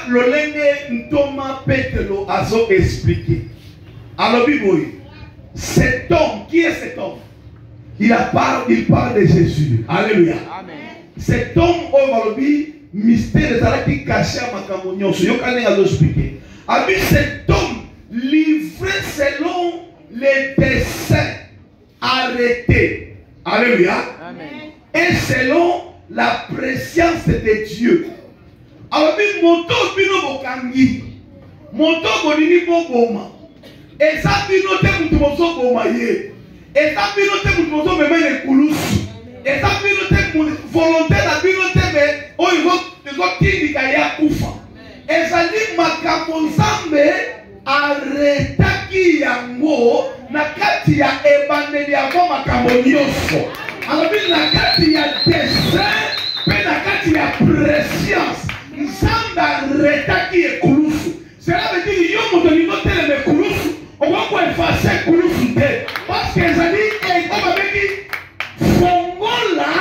lolenge ntoma Petro azo expliqué. Alors cet homme, qui est cet homme? Il parle de Jésus. Alléluia. Amen. Cet homme aujourd'hui mystère de ça qui caché à makambo nyonso. Yo kanenga azo expliquer. Abi cet homme livré selon les desseins arrêtés. Alléluia. Amen. Et selon la préscience de Dieu. Alors, moto bino bokangi, moto bonini bogoma. Et ça bino te mutu moso boma ye. Et ça bino te mutu moso meme le kulusu. Et ça bino te volonté na bino te me o izo tindika ya kufa. Et ça dit makambo nzambe arretaki yango na kati ya ebandeli ya makambo nyonso. Alors na kati ya dessein pe na kati ya préscience. Nzamba retaki ekulusu. Cela veut dire yo moto ni noter le ekulusu. On va pas effacer ekulusu te. Parce que ezali ekoma beki fongola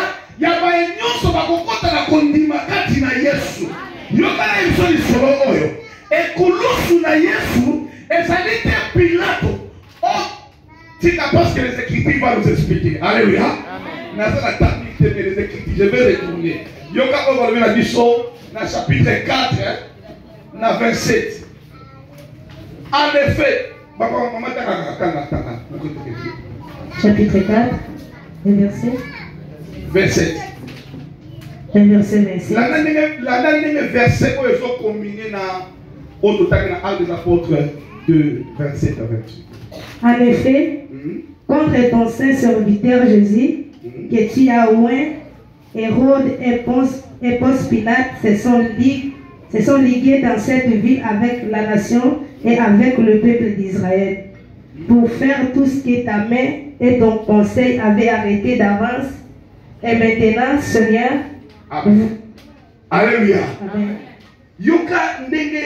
ya ba nyonso bakokota na kondima kati na Yesu. Yo kana isoli solo oyo. Ekulusu na Yesu ezali te Pilato. Oh, tika parce que les Écritures vont nous expliquer. Alléluia. Amen. Nasa la technique des Écritures, je vais retourner. Yoka on va revenir à Bichon. Dans le chapitre 4, dans 27. En effet, chapitre 4, le verset 27. Le verset 27. La dernière verset où ils sont combinés dans Actes des Apôtres de 27 à 28. En effet, contre ton saint serviteur Jésus, que tu as oint, Hérode et Ponce Pilate se sont ligués dans cette ville avec la nation et avec le peuple d'Israël pour faire tout ce que ta main et ton conseil avaient arrêté d'avance. Et maintenant, Seigneur. Amen. Alléluia. Amen. Yoka ndenge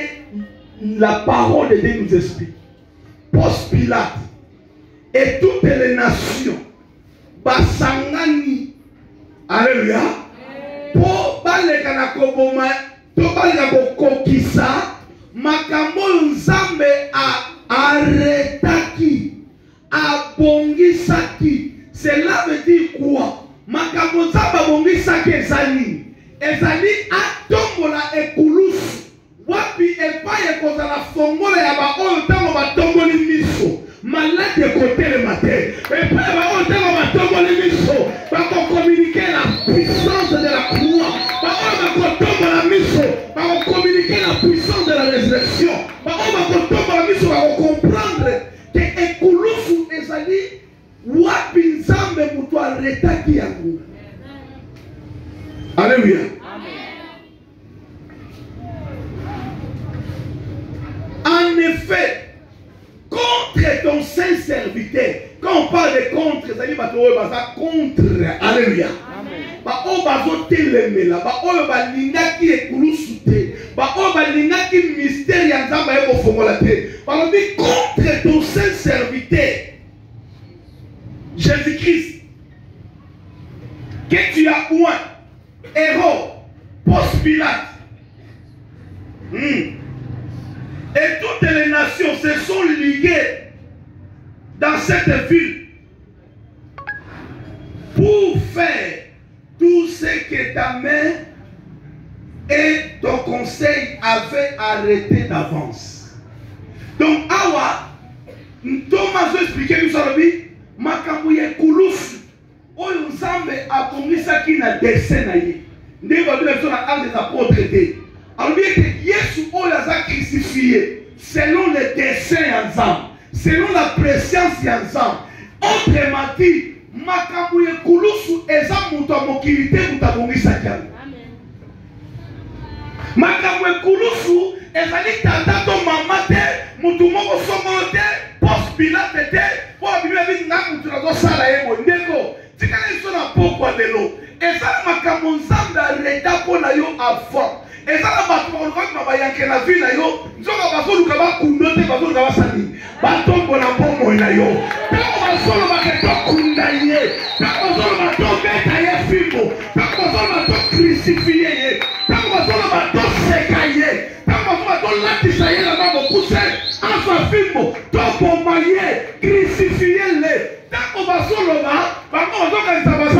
la parole de Dieu nous explique. Ponce Pilate et toutes les nations basangani. Alléluia. Pour baleka na koboma, to baleka kokokisa, makambo nzambe arretaki, abongisaki. Cela veut dire quoi? Makambo nzambe abongisaki ezali. Ezali atombola ekulusu. Wapi epai ekozala fongola ya ba oyo tango batomboli miso. Malade côté le matin. Et puis, on va communiquer la puissance de la croix. On va communiquer la puissance de la résurrection. On va comprendre que Ekulusu ezali wapi nzambe mutu arretaki yango. Alléluia. En effet, contre ton saint serviteur. Quand on parle de contre, ça dit contre. Alléluia. Ba o bazo telemela, ba o balingaki ekulusu te, ba o balingaki mystère ya nzamba eko fongola te. Ba dit contre ton saint serviteur Jésus-Christ que tu as oint, Hérode, Ponce Pilate. Et toutes les nations se sont liguées dans cette ville pour faire tout ce que ta main et ton conseil avaient arrêté d'avance. Donc, awa, Thomas a expliqué nous aujourd'hui, makambuye kulusu, oyo nzambe akomisaki na dessin na ye. Ndenge babila biso na Actes des Apôtres te. Alors bien que Yesu oyo aza crucifié selon le dessein ya nzambe, selon la préscience ya nzambe. Autrement dit, makambo ekulusu eza mutu mokili te mutu abongisaki yango. Makambo ekulusu ezali tata to mama te, mutu moko songolo te, Ponce Pilate te, po Biblia ebi nga mutu nazosala ye boye ndeko tikala biso na pokwa lelo. Ezali makambo nzambe areta mpo na yo avant. Ezala bato bakoluka na bayanke na vi na yo, nzoka bazoluka bakundo te, bazoluka basali batombo na bomoi na yo. Ntango bazolobaka tokunda ye, ntango bazoloba tobeta ye fimbo, ntango bazoloba tokrisifie ye, ntango bazoloba toseka ye, ntango molimo, tobomaye, crucifiez-le. Tant qu'on va sur le bas, on va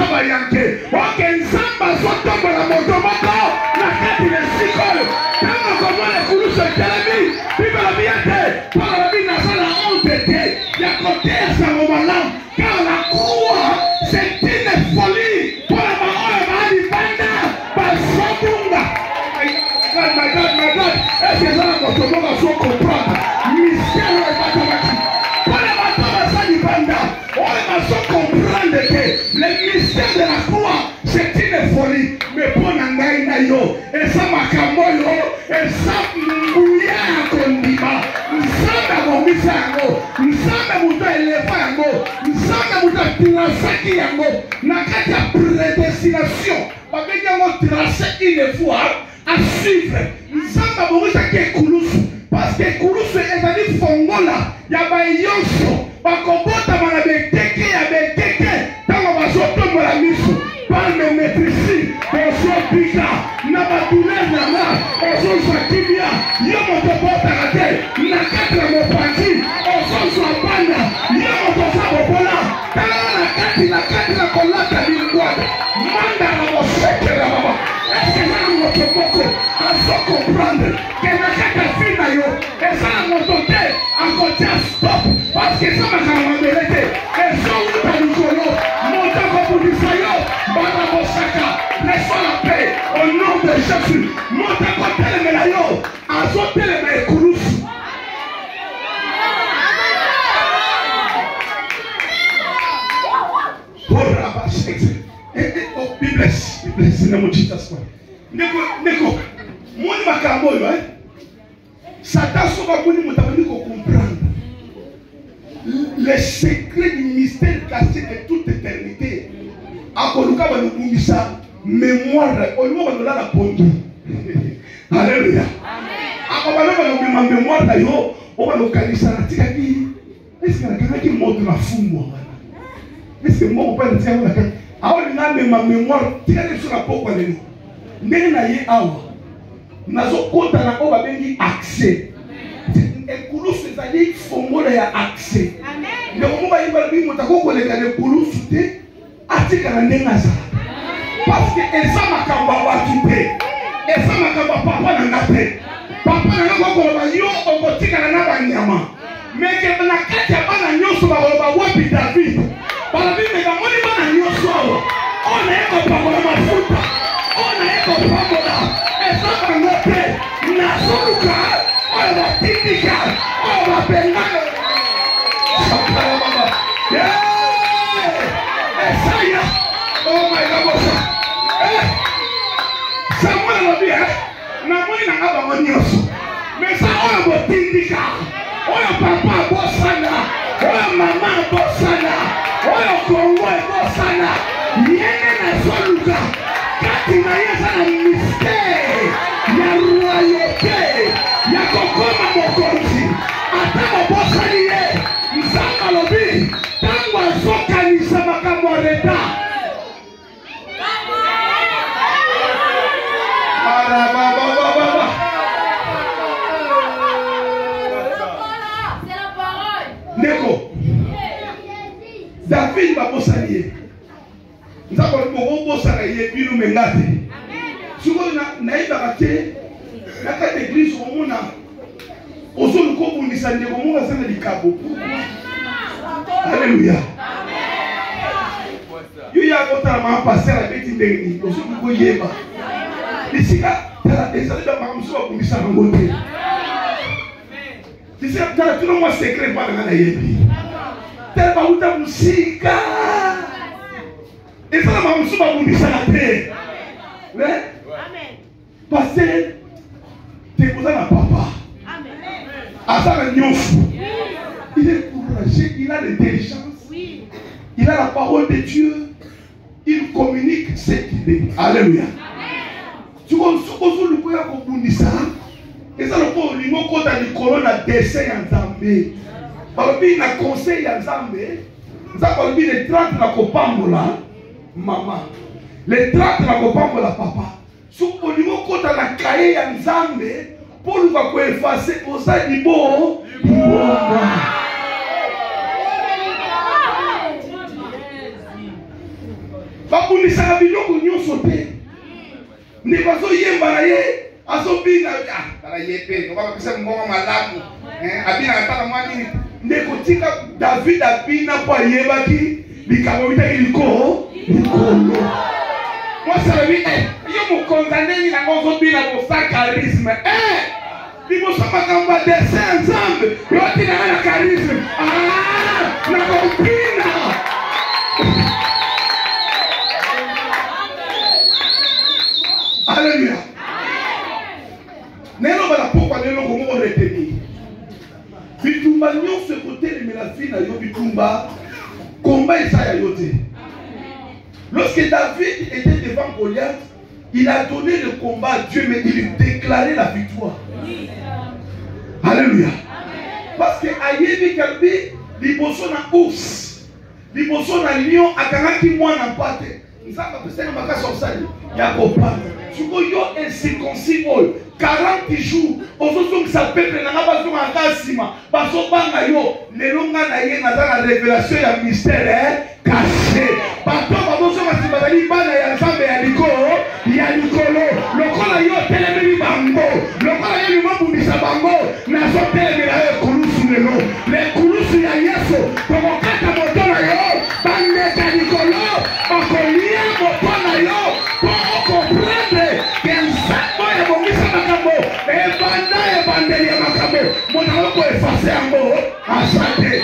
faire yanke. Ok, Nzamba sotomba la motomoko, la tête de sikolo. Tant qu'on va les coulous se télémi, vive la biate, par la vie dans la honte, il y a côté à sa moment, car la croix, c'est une folie. Pour la parole, il va pas s'entendre. My God, est-ce que ça va comprendre? Mystère est pas automatique. Pour les bateaux, ça du banda. On va comprendre que le mystère de la croix, c'est une folie. Mais pour Nangaï Nayo, et ça m'a camoyo, et ça mouillé à Kondima, ça m'a vomi ça yango, ça m'a mouta élevé yango, ça m'a mouta tracé yango, n'a qu'à prédestination, parce que yango tracé une fois à suivre. Ça m'a vomi ça qui est Kouloussou, parce que Kouloussou est allé fongola, il y a pas yonso. Bakobota manabeteke ya beteke tango basotombo la miso palme maîtrise ozo pika na batulez na nga ozo sakibia yo moto botaka te na kati ya mopanzi ozo zwa banda yo moto za bobola tala na kati na kolata bilingwata manda na mosekela baba eske nani moto moko azo comprendre ke na kati ya fi na yo ezala moto te akotia stop parce que ça m'a carrément mérité. Et ça, on est nous colons. Montant comme pour l'Israël, Baba Mosaka, laissons la paix au nom de Jésus. Montant comme tel médaillon, azote les mains coulous. Pour la bâche, oh, Bible, c'est le mot de Jesus. Neko, moi, je m'accorde, Satan, ce qu'on va comprendre. Le secret du mystère caché de toute éternité. Akoluka va nous dire ça. Mémoire. On va la pondu. Alléluia. Akoluka va nous dire mémoire d'ailleurs. On va nous caler ça. Est-ce que la quelqu'un qui montre la fou? Est-ce que moi on peut dire la quelqu'un? Ah on a même ma mémoire. Tirez sur la peau quoi de nous. Mais na yé awa. Nazo kota na ko ba bengi accès. Et Kouloussou c'est allé fongola ya accès. Le moment où il va dire motako ko le kale Kouloussou te atika na ndenga za. Parce que eza makamba wakipe. Eza makamba papa na ngate. Papa na ngako ko ba yo okotika na banyama. Mais que na kati ya bana nyoso ba wapi David. Bala bi me moni bana nyoso awa. On est ko papa na mafuta. On est ko papa. Eza ngate na soluka. On va tindika. On va penana. Oh my God, Samuel will be here. Now, when I have a monioso, Mesa, oh, but Tindika, oh, Papa Bossana, oh, Mama Bossana, oh, Conway Bossana, Yena Soluka, Katina Yasa, mystère, ya royauté, ya Kokoma Mokonzi, Atama Bossanier, Nzamba Lobi, Tangwa Zoka Nisamaka Moreta. David va bosalier. Nous avons bosalier bino mengate. Souvent na ibakate na kata église au mona. Ozolu ko bundisa ndeko munga sana likabo. Alléluia. Yo ya kota ma passer la beti ndeni. Ozolu ko yeba. Lisika tala ezali ba makamso ba bundisa ngote. Lisika tala tout le monde secret pas na yebi. Tel ba uta musika. Et ça m'a musu ba bundisa na te. Ouais. Amen. Parce que tu es na papa. Amen. Asa nyonso. Il est courageux, il a l'intelligence. Oui. Il a la parole de Dieu. Il communique ce qu'il est. Alléluia. Amen. Tu vois ce que vous le ko bundisa. Et ça le ko limo ko ta likolo na dessin ya Nzambe. Balobi na conseil ya Nzambe. Nzambe le 30 na kopambola maman. Le 30 na kopambola papa. Su olimo kota na kaye ya Nzambe, pour nous effacer pour ça du bon. Babundisaka biloko nyonso te. Ndeko azoyemba na ye, azobina tala ye pe, okapesa mbongo malamu. Abina ataka mwa nini? Ndeko tika David abina po ayebaki likambo bitaki likolo. Moi ça veut dire yo mo condamner na ngozo bina bo sa charisme. Liboso makambo dessin ensemble. Yo tina na charisme. Na kompina. Alléluia. Nelo bala pourquoi nelo komo retenir. Bitumba nyonso côté mais la vie na yo bitumba combat ça ya yote. Lorsque David était devant Goliath, il a donné le combat à Dieu, mais il déclarait la victoire. Alléluia. Parce que Ayebi Kalbi, liboso na ours, liboso na lion, akangaki mwana mpate. Nzamba pesena makasa osali ya kopata. Suko yo incirconcis oyo 40 jours ozozongisa peuple na bazonga ngasima bazobanga yo lelo nga na ye naza na révélation ya mystère caché. Bato bazozonga nsima bazali bana ya nzambe ya likolo lokola yo telemeli bango lokola yo limabundisa bango nazotelemela yo ekulusu lelo lekulusu ya yesu tokokata moto na yo bandeka likolo okolia moto na yo po okomprendre ke nzambo ya bongisa makambo ebandeli ya makambo motaka koefase yango asante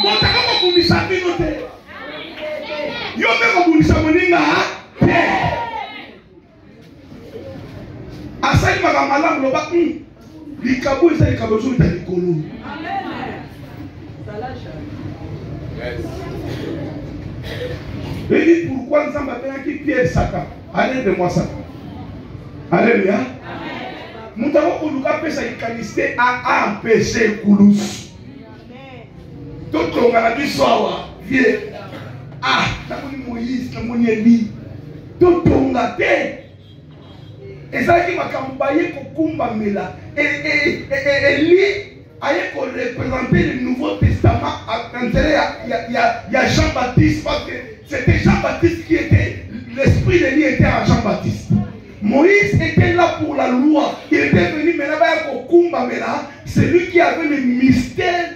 motaka kobundisa bino te yo mpe kobundisa moninga te asali makambo malamu loba likabo eza likabo ezobeta likolo. Et dit pourquoi nous sommes appelés qui Pierre Satan. Allez de moi Satan. Alléluia. Nous avons pour nous appeler ça qualité à empêcher Koulous. Tout le monde a dit ça. Viens. Nous Moïse, nous Élie. Tout le monde a dit. Et ça qui m'a cambaye pour Kumba Mela. Et Élie a représenté le Nouveau Testament à l'intérieur. Il y a Jean-Baptiste parce que c'était Jean-Baptiste qui était, l'esprit de lui était à Jean-Baptiste. Moïse était là pour la loi. Il était venu maintenant pour Kumba Mela. C'est lui qui avait le mystère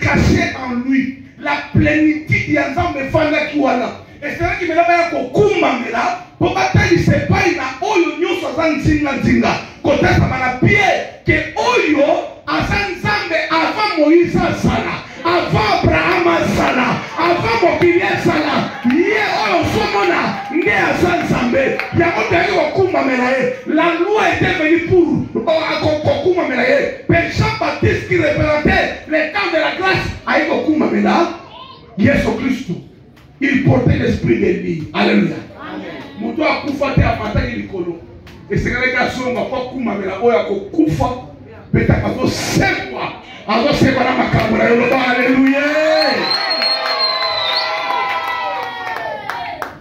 caché en lui. La plénitude d'Yanzambe Fanda Kiwana. Et c'est là qui me l'a pour Kumba Mela. Pour battre, il ne sait pas, il a Oyo Nyoso Zanzinga. Côté ça m'a pied que Oyo Azanzambe avant Moïse Sana. Avant Abraham Sana. Avant Mokilia Sana. Yé Oyo Somona. Né Azanzambe. Yamote Kumba Mela. La loi était venue pour Kumba Mela. Mais Jean-Baptiste qui représentait les camps de la grâce a eu Kumba Mela. Yesu Christ. Il portait l'esprit de lui. Alléluia. Moto akufa te apataki likolo. Esekele ka songa kwa kumamela oya kokufa beta kazo sekwa. Azo sekwa na makambo na yo. Alléluia.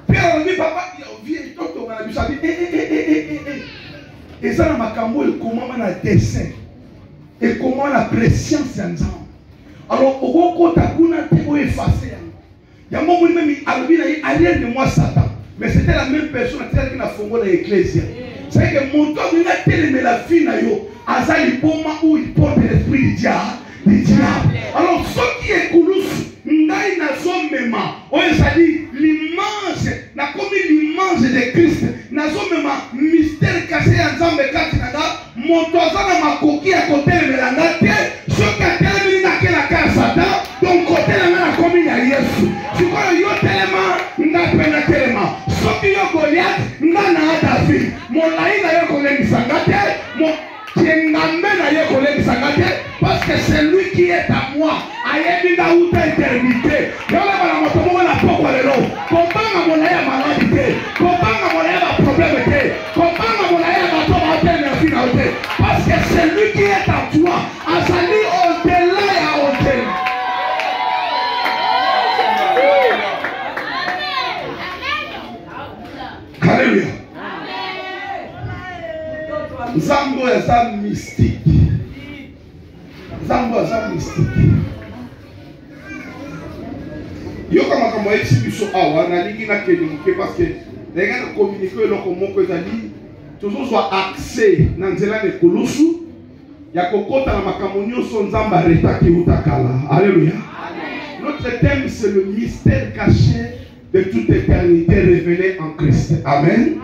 Pierre dit papa viens toto na bisabi et ça na makambo et comment na dessin et comment la préscience ensemble. Alors au kuna te o effacer. Ya mo même alobina arrière de moi Satan. Mais c'était la même personne qui a fondé l'église. C'est que mon temps, il a tellement la fille, Azali Boma où il porte l'esprit du diable. Alors, ce qui est coulous, Ndaï n'a son même. On a dit l'image, n'a commis l'image de Christ. N'a son même mystère caché en Zambé Katinada. Mon temps, ma coquille à côté de la natte. Ce qui a terminé la case Satan. Donc, côté de la commune à Yesu. Tu vois, il y a tellement, n'a pas tellement. Soki yo Goliath ngana David molai na yo kolengisa ngate mo tiengambe na yo kolengisa ngate parce que c'est lui qui est à moi ayebi nga uta éternité yola bana moto mo na poko lelo kopanga molai ya maladie kopanga molai ya problème te kopanga molai ya bato ba tena fina te parce que c'est lui qui est à toi azali au-delà ya au-delà. Alléluia. Nzambo eza mystique. Nzambo eza mystique. Yo kama kama esi biso awa na lingi na kelingi parce que les gens communiquer loko moko ezali toujours soit accès na nzela de kolusu ya kokota na makambo nyonso nzamba retaki utakala. Alléluia. Notre thème c'est le mystère caché de toute éternité révélé en Christ. Amen.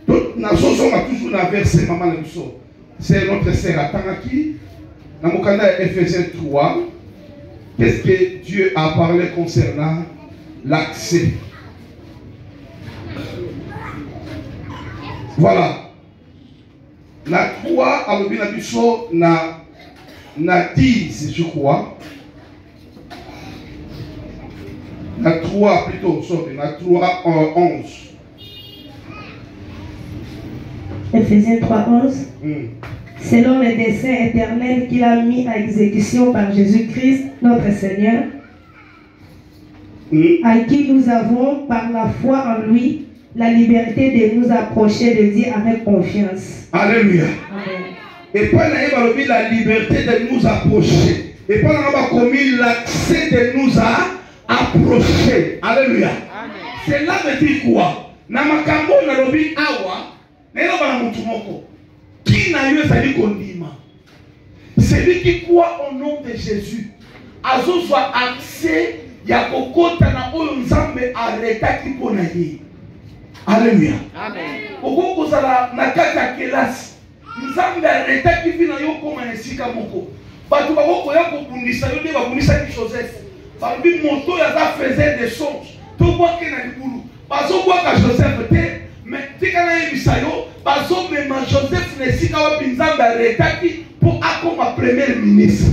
Toute nation a toujours un verset maman la biso. C'est notre sœur Atangaki dans mon canal Ephésiens 3. Qu'est-ce que Dieu a parlé concernant l'accès? Voilà. La 3 a le bien biso na 10 je crois. La 3 plutôt, sorry, la 3 11. Ephésiens 3, 11. Selon les desseins éternels qu'il a mis à exécution par Jésus-Christ, notre Seigneur, à qui nous avons, par la foi en lui, la liberté de nous approcher de Dieu avec confiance. Alléluia. Amen. Et puis, on a la liberté de nous approcher. Et puis, on a commis l'accès de nous approcher. Alléluia. Cela veut dire quoi? Namakambo na lobi awa, nelo bana mutumoko. Qui n'a eu sa vie condima? Celui qui croit au nom de Jésus, azo soit accès ya kokota na oyo nzambe arrêta ki pona ye. Alléluia. Amen. Oko sala na kata kelasi. Nzambe arrêta ki vina yo koma esika moko. Batu bako ya ko bundisa yo de ba bundisa ki Joseph. Babi moto ya za faisait des songes. To kwa ke na libulu. Bazo kwa ka Joseph te, mais tika na ebisayo, bazo mema Joseph ne sika wa binzambe arrêta ki pour akoma premier ministre.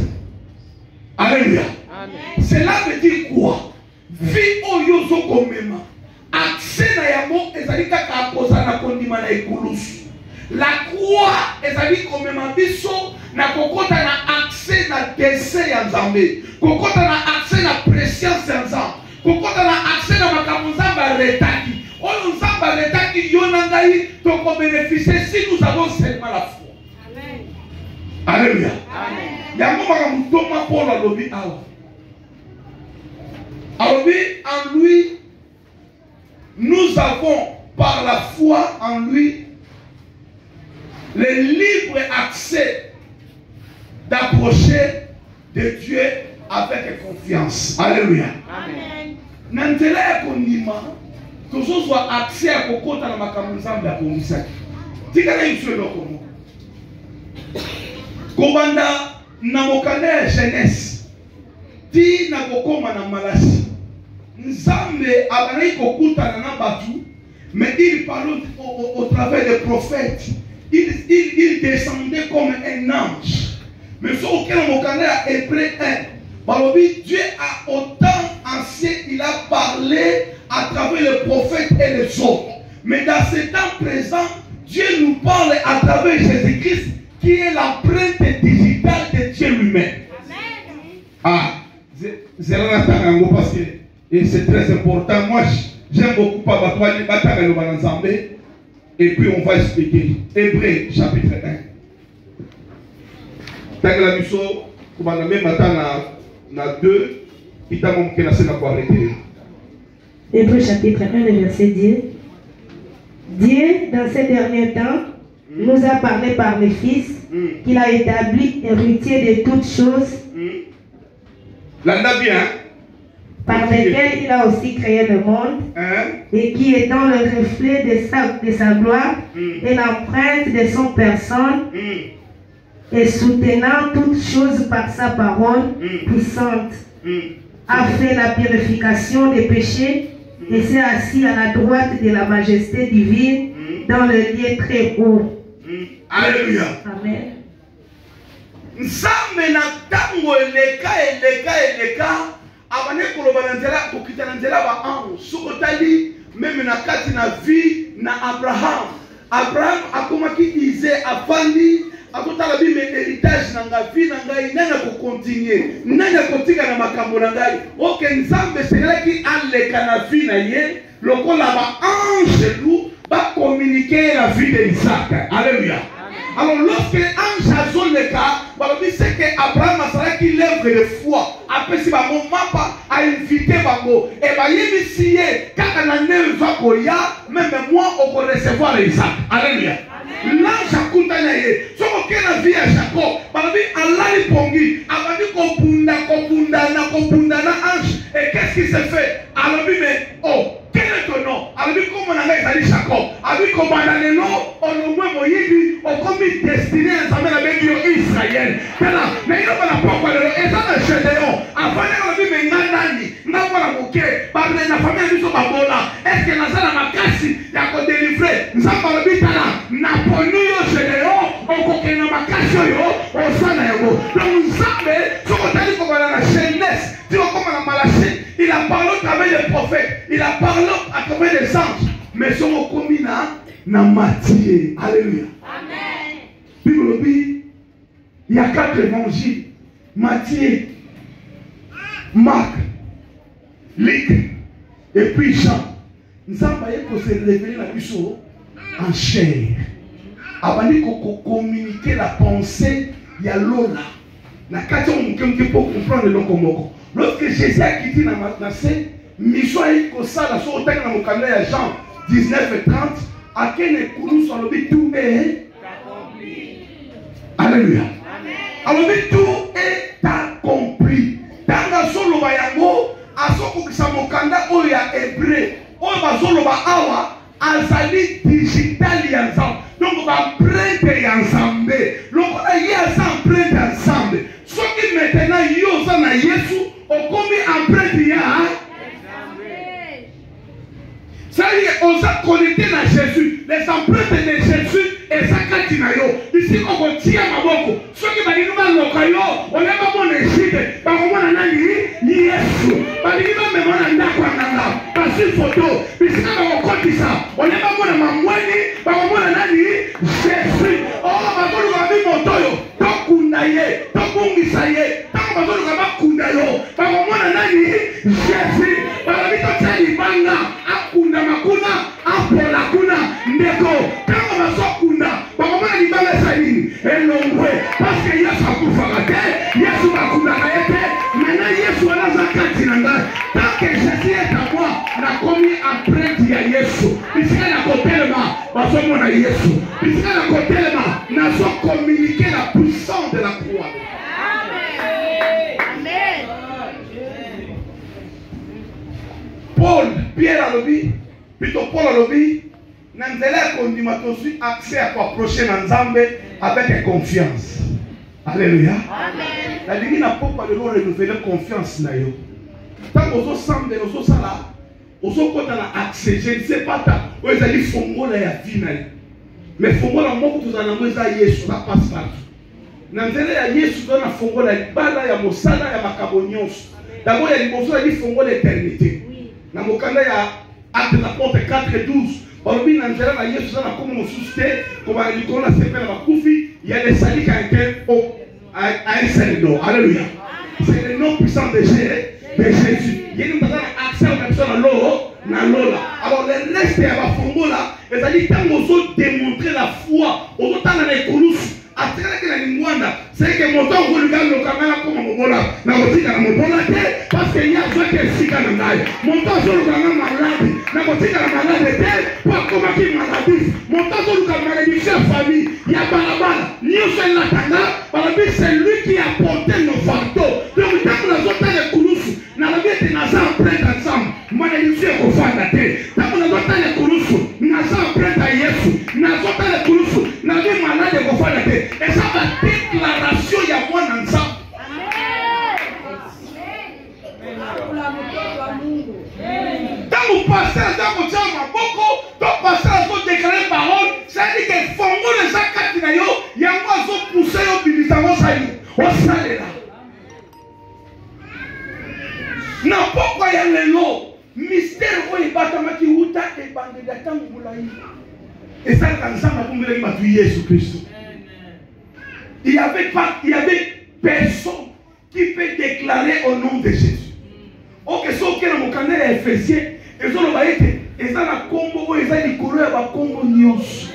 Alléluia. Amen. Cela veut dire quoi? Vie oyo zo komema. Accès na yamo ezali kaka akoza na kondima na ekulusu. La croix ezali komema biso na kokota na accès na dessein ya Nzambe. Kokota na accès na préscience ya Nzambe. Kokota na accès na makambo Nzambe aretaki. Oyo Nzambe aretaki yo na ngai toko bénéficier si nous avons seulement la foi. Amen. Alléluia. Amen. Yango makambo toma Paul alobi awa. Alobi en lui nous avons par la foi en lui le libre accès d'approcher de Dieu avec confiance. Alléluia. Amen. Nantela ya konima, toujours soit accès à kokota na makambo Nzambe ya komisaki. Tika na yuswe loko mo. Kobanda na mokanda ya jeunesse. Ti na kokoma na malasi. Nzambe abana kokuta na batu, mais il parlait au travers des prophètes. Il descendait comme un ange. Mais ce auquel on connaît à Hébreu 1, Dieu a autant ancien, il a parlé à travers les prophètes et les autres. Mais dans ce temps présent, Dieu nous parle à travers Jésus-Christ, qui est l'empreinte digitale de Dieu lui-même. Ah, c'est là parce que c'est très important. Moi, j'aime beaucoup pas bataille le ensemble. Et puis on va expliquer. Hébreu chapitre 1. Tant que la mission, comme on a même matin na 2, qui t'a montré la scène à quoi arrêter. Hébreu chapitre 1, le verset 10. Dieu, dans ces derniers temps, nous a parlé par le Fils, qu'il a établi héritier de toutes choses. Là, bien. Par lesquels il a aussi créé le monde, et qui étant le reflet de sa gloire et l'empreinte de son personne, et soutenant toutes choses par sa parole puissante, a fait la purification des péchés et s'est assis à la droite de la majesté divine dans le lieu très haut. Alléluia. Amen. Nzambe na tango eleka abane koloba na nzela kokita na nzela ba ange sokotali même na kati na vie na Abraham akomaki Isaac afandi akotala bi me héritage na nga vie na ngai nana ko continuer nana kotika na makambo na ngai oke Nzambe selaki aleka na vie na ye lokola ba ange lu ba communiquer la vie de Isaac. Alléluia. Alors lorsque ange azol le cas, c'est que Abraham a qui l'œuvre de foi. Après si bango mapa a invité bango et ba yebisi ye kaka na ne va koya même moi on peut recevoir Isaac. Alléluia. L'ange akutana ye. Soko ke na vie à Jacob, balobi alali pongi, abandi kopunda na ange. Et qu'est-ce qui s'est fait? Alobi mais oh, quel est ton nom? Alobi comment on a dit Jacob? Alobi comment on a le nom? On le voit Moïse, on commis destiné à s'amener avec Israël. Mais il n'y a pas de pourquoi et ça le Gédéon. Avant de mais nani, n'a pas la moquée, par la famille de son babola. Est-ce que Nazara m'a cassé? Il y a qu'on délivrer. Nous avons pas le but là. N'a pas nous Gédéon. On coquille n'a pas cassé yo. On s'en est beau. Donc nous savons, ce qu'on a dit comme la jeunesse, tu vois comment on a malaché. Il a parlé à travers les prophètes. Il a parlé à travers les anges. Mais son commis n'a matié. Alléluia. Amen. Bible dit, il y a 4 évangiles. Matthieu, Marc, Luc et puis Jean. Nous avons se révéler la puissance en chair. Avant de communiquer la pensée, il y a Lola. La question pour comprendre le nom. Lorsque Jésus a quitté la matnacée, mission est comme ça, la chose dans mon calendrier Jean 19 et 30, à quel est couru sur le but tout est accompli. Alléluia. Alors tout est accompli. Dans la solo bayango, à son kukisamokanda oya hébreu, oya bazolo ba awa, azali digital ensemble. Donc va prendre ensemble. Donc on a y ensemble prendre ensemble. Ce qui maintenant yo ça na Yesu, on commis en prendre ya. Ça y est, on s'est connecté à Jésus. Les empreintes de Jésus et sa katinayo. Ici, on va tirer ma boko. Ceux qui vont dire que on n'a pas mon Égypte. Par contre, on a dit Yesu. Par exemple, on a dit que parce que photo. Ici, on a dit ça. On n'a pas mon mamouani. Par contre, on a dit Jésus. Oh, on va dire mon toyo. Donc, kundaye. Donc, kungisaye. Donc, on va dire kundayo. Par contre, on a dit Jésus. Par exemple, on a dit akunda makuna apola kuna ndeko kama masokunda bakomana libala salini elongwe parce que Yesu akufaka te Yesu bakunda kaete maintenant Yesu anaza kati na ngai tant que Jésus est à moi na komi apprenti ya Yesu bisika na kotelema basomona Yesu bisika na kotelema na so communiquer la puissance de la croix. Paul, Pierre a lobby, plutôt Paul a lobby, n'andela kondima tosu accès à approcher Nzambe avec confiance. Alléluia. Amen. La ligne n'a pas de renouveler confiance na yo. Tant que vous semblez nous ça là, vous avez accès. Je ne sais pas où ils allaient fongo la vie na. Mais fongo la moko tous en amour ça Yesu la passe partout. N'andela ya Yesu dans la fongo la bala ya mosala ya makabonyos. D'abord il y a liboso ya fongo l'éternité. Na mokanda ya acte la porte 4:12 balobi na nzela na Yesu na komo mosusu te ko ba likolo na sepela bakufi ya les salis quelqu'un à un seul nom. Alléluia. C'est le nom puissant de Jésus. Il y a une accès à personne na lola. Alors le reste ya bafongo là, c'est-à-dire tant ozo démontrer la foi, ozo tana na ekulusu atela que la lingwanda, c'est que mon temps vous regarde le caméra comme mon bola, na botika na mon bola te parce que y a soit que sika na ngai. Mon temps sur le caméra malade, na botika na malade te pour comment qui maladie. Mon temps sur le caméra malédiction famille, y a balabala, ni au sein la tanga, balabi c'est lui qui a porté nos fardeaux. Donc tant que la zone de kulusu, na la vie de Nazar prête ensemble, malédiction ko fanda te. Tant que la zone de kulusu, Nazar prête à Yesu, Nazar de kulusu, na vie malade ko fanda te. Et ça va déclaration il y a moi dans ça. Quand vous passez dans votre chambre, beaucoup, donc passez à votre déclarer parole, ça dit que fongo les zakatinayo, il y a moi qui poussé au bilisamo saï, au salé là. Non, pourquoi il y a le lot? Mystère où il bat à qui outa et bandé d'attendre moulaï. Et ça, quand ça m'a tombé m'a tué Jésus-Christ. Il y avait personne qui peut déclarer au nom de Jésus. Ok, sauf que dans mon canal est Éphésiens, ils ont le baïté, ils ont la combo, ils ont les couleurs, ils ont la combo nyos.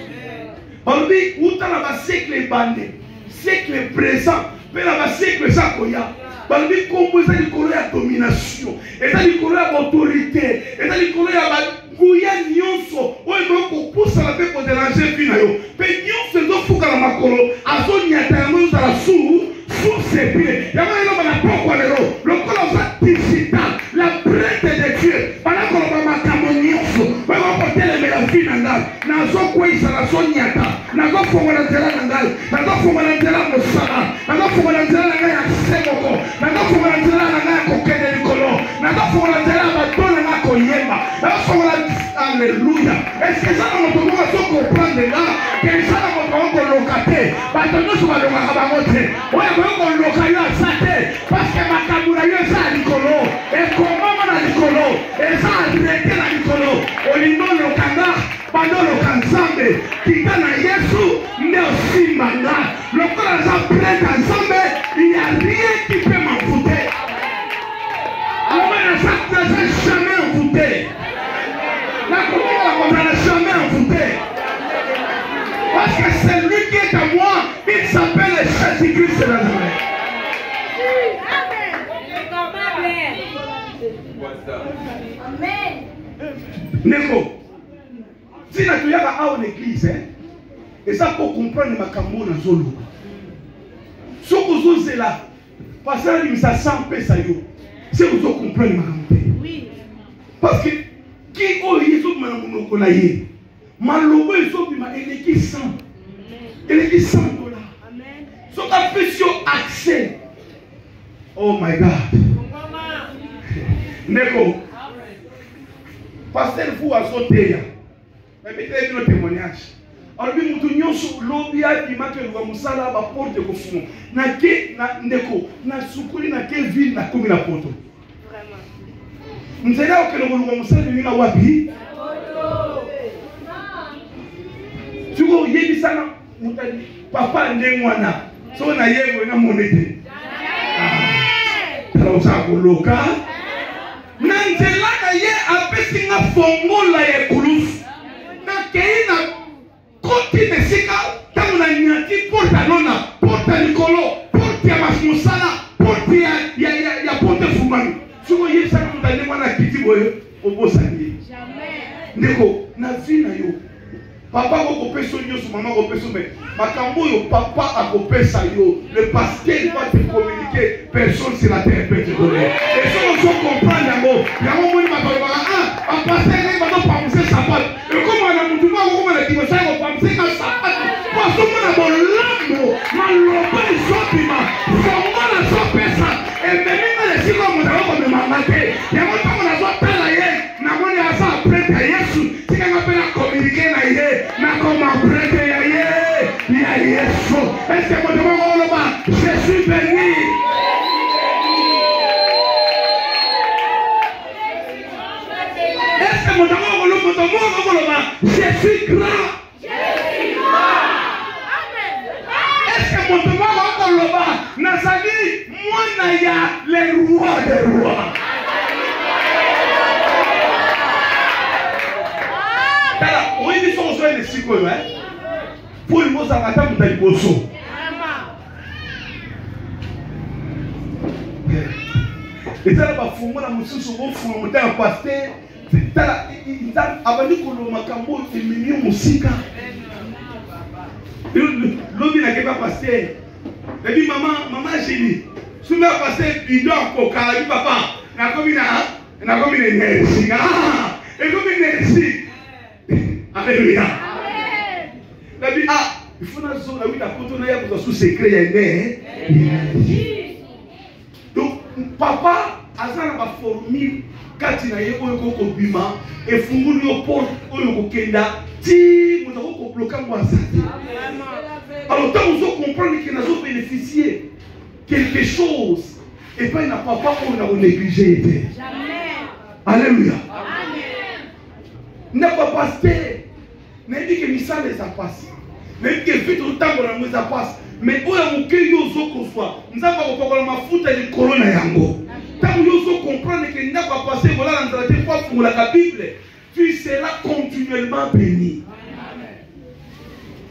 balobi uta na basiècle ebande siècle présent mpe na basiècle eza koya balobi nkombo eza likolo ya domination eza likolo ya autorité eza likolo ya banguya nyonso oyo ekoki kopusana mpe koderange vi na yo mpe nyonso ezofuka na makolo azonyata yango ezala source epie yango eloba na pokwa lelo lokola oza digital la prêtre de Dieu banakoloba makambo nyonso oyo kotelemela vi na ngai nazokweyisa nazonyata nazofongola nzela na ngai nazofongola nzela mosala nazofongola nzela na ngai ya semoko nazofongola nzela na ngai ya kokende likolo nazofongola nzela ya bato na ngai koyemba nazofongola alleluya eske eza na moto moko azokomprendre nga ke eza na moto akoloka te bato nyonso balongaka bango te oyo koyo koloka yo aza te parceke makambo na yo eza ya likolo ekomama na likolo eza adrete na likolo olingi oloka nga bandoloka nzambe tika na yesu nde osimba nga lokola aza prêtre nzambe ya rien qui peut m'envoûter naza jamais envoûté n'a jamais envoûté. Parce que c'est lui qui est à moi, il s'appelle Jésus-Christ de Nazareth. Neko, si tu y a une église, et ça pour comprendre ma cambo dans Zolo. Si vous êtes là, parce que ça sent pesa yo. Si vous comprenez ma cambo. Parce que qui oh Yesu manamunoko na ye malobo ezobima eleki 100 eleki $100. So ka pesi accès. Oh my God. Neko pasteur fu azoteya mettez un témoignage alors bi mutu nyonso lobi abima ke lwa musala ba porte ko fumo na ke na ndeko na sukuli na ke ville na komi na poto mzela okelongolwa musala ni na wapi tuko yebisana mutani papa ndengwana so na yego na monete talosa koloka na nzela na ye apesi nga fongola ya kulusu na keina koti mesika tango na nyati porta nona porta likolo porta ya masmusala porta ya porta fumani suko yebisa mutani mwana kiti boyo obosani ndeko na vi na yo papa ko kopesa nyonso mama ko kopesa mais makambo yo papa akopesa yo le pasteur va te communiquer personne sur la terre peut te donner et si on se comprend yango moni ba ba pasteur ne va pas penser sapat et comme on a mutu ma ko na dimanche ko penser ka sapat parce que on a bon lambo maloba isopima fonga na sopesa et même na le siko mo na ko me mamate yango tango na zo tala ye na moni asa prêtre Yesu tika ngapela communiquer na ye na koma prêtre ya ye ya Yesu est-ce que mo demande on va je suis béni est-ce que mo demande on va je suis grand est-ce que mon demande on va nazali mwana ya le roi des rois tala oui ils sont joués les siko hein pour le mot zakata mutali boso et ça va fumo na mususu bo fumo mutala pasteur tala inza abandi ko makambo emimi musika lobi na keba pasteur et puis maman Génie suma pasteur bidon ko kala papa na komi na énergie et comme énergie alléluia Nabi il faut na zone oui la poto na ya ko sous secret ya donc papa azana ba formule kati na ye oyo ko bima e fungulu yo porte oyo ko kenda ti mo ko bloquer moi ça alors tant vous comprendre que nous bénéficier quelque chose et pas na papa on a négligé jamais alléluia amen n'a pas pasteur n'a dit que misale ça passe même que vite autant qu'on a mis ça passe mais oya mokeyo zoko soit nzamba ko pokola mafuta ni corona yango tant yo zo comprendre que n'a pas passer voilà dans la fois pour la Bible tu seras continuellement béni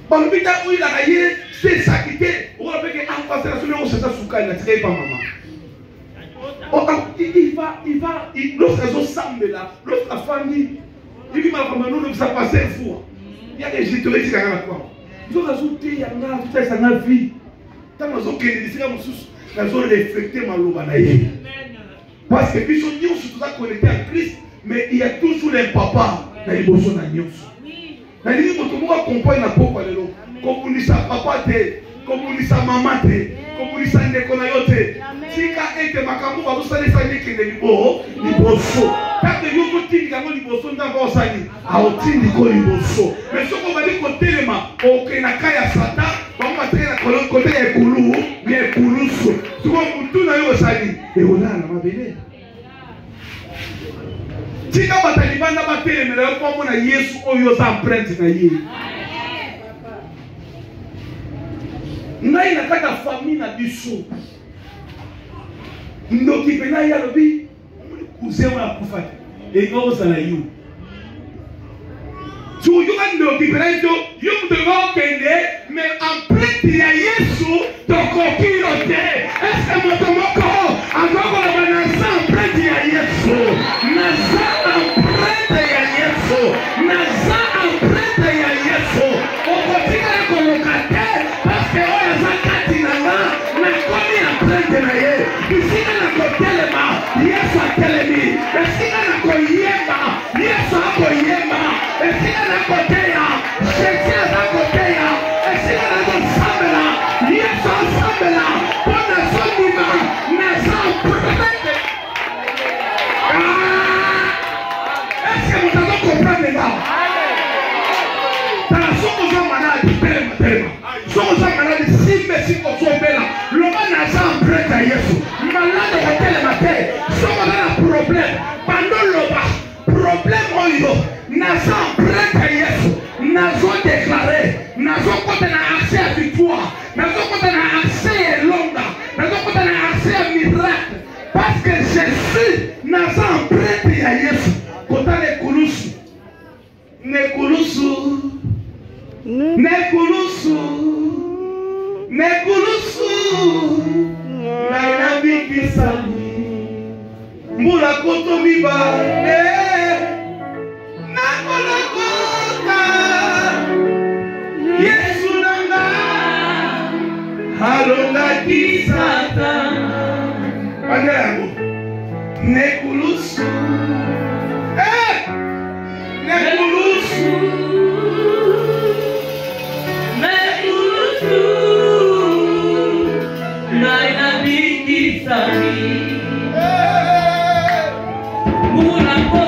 Par le bita où il a gagné, c'est ça qui était. On va faire qu'en face de la semaine, on se sent sous calme, il pas maman. Lorsqu'ils ont semblé là, lorsque la famille, il dit, nous, ça passait un fou. Il y a des gens qui disent, quoi. Ils ont ajouté, il y a tout ça, ça n'a vie. Tant qu'ils ont ils ont réfléchi malheureusement. Parce que ils sont tous connectés à Christ, mais il y a toujours un papa dans les besoins de Nios. Dans les livres, tout le monde accompagne la pauvre. Comme on dit ça, papa, comme on dit ça, maman, comme on dit ça, Nekonayote. Si quelqu'un est makamou, va vous saler ça, Nekonayote. Quand il y a un petit qui a un liboso, il y a un sali. A otini ko liboso. Mais ce qu'on va dire côté les mains, ok, na kaya sata, on va dire la côté les koulou, les koulouso. Tu vois, tout n'a eu sali. Et on a la mabele. Si quand on a dit banda batele, mais là comme on a Yesu, on y a empreinte na yé. Ngai na kata famille na biso. Ndoki pena ya lobi. Cousin wa kufa et non ça la you tu vois quand nous différents yo devons kende mais en prêtre ya Yesu donc okirote est-ce que mon moko encore la banasa en prêtre ya Yesu nasa en prêtre ya Yesu nasa en prêtre ya Yesu okotika la kolokate parce que oya zakati na na komi en prêtre na ye bisika na kotelema Yesu atelemi esika na koyemba Yesu akoyemba esika na koteya Jésus akoteya esika na kosambela Yesu asambela pona sondima na samprete est-ce que vous avez compris là dans la somos en malade tema somos en malade simbe siko sombela loma na samprete Yesu malade hotel matin somos dans un problème pendant le problème oyo nazo prêtre Yesu nazo déclarer nazo côté na accès à victoire nazo côté na accès à longa nazo côté na accès à miracle parce que Jésus nazo prêtre Yesu côté les kulusu nekulusu nekulusu nekulusu na inabikisa mbula koto mibale na kolokota Yesu nanga halongaki Satana ande yango nekulusu nekulusu nekulusu na inabikisa